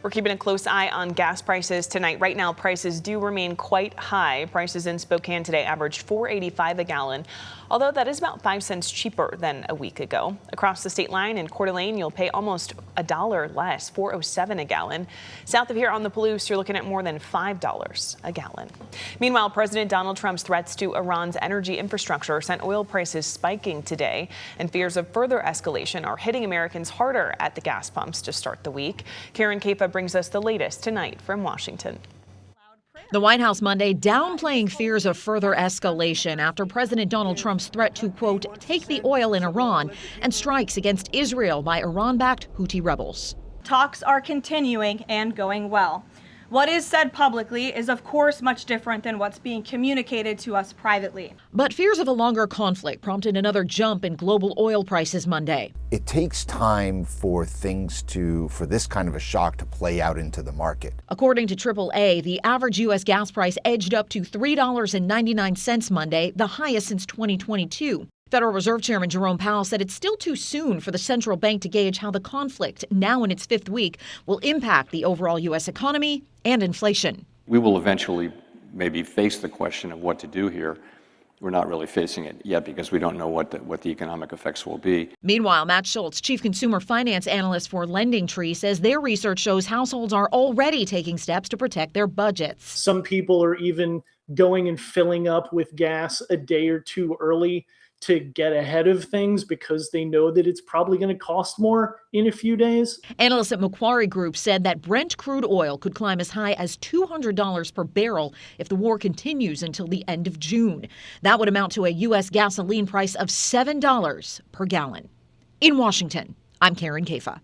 We're keeping a close eye on gas prices tonight. Right now, prices do remain quite high. Prices in Spokane today averaged $4.85 a gallon, although that is about 5 cents cheaper than a week ago. Across the state line in Coeur d'Alene, you'll pay almost $1 less, $4.07 a gallon. South of here on the Palouse, you're looking at more than $5 a gallon. Meanwhile, President Donald Trump's threats to Iran's energy infrastructure sent oil prices spiking today, and fears of further escalation are hitting Americans harder at the gas pumps to start the week. Karen Caifa brings us the latest tonight from Washington. The White House Monday downplaying fears of further escalation after President Donald Trump's threat to, quote, take the oil in Iran and strikes against Israel by Iran-backed Houthi rebels. Talks are continuing and going well. What is said publicly is, of course, much different than what's being communicated to us privately. But fears of a longer conflict prompted another jump in global oil prices Monday. It takes time for this kind of a shock to play out into the market. According to AAA, the average U.S. gas price edged up to $3.99 Monday, the highest since 2022. Federal Reserve Chairman Jerome Powell said it's still too soon for the central bank to gauge how the conflict, now in its fifth week, will impact the overall U.S. economy and inflation. We will eventually maybe face the question of what to do here. We're not really facing it yet because we don't know what the economic effects will be. Meanwhile, Matt Schultz, chief consumer finance analyst for LendingTree, says their research shows households are already taking steps to protect their budgets. Some people are even going and filling up with gas a day or two early to get ahead of things because they know that it's probably going to cost more in a few days. Analysts at Macquarie Group said that Brent crude oil could climb as high as $200 per barrel if the war continues until the end of June. That would amount to a U.S. gasoline price of $7 per gallon. In Washington, I'm Karen Caifa.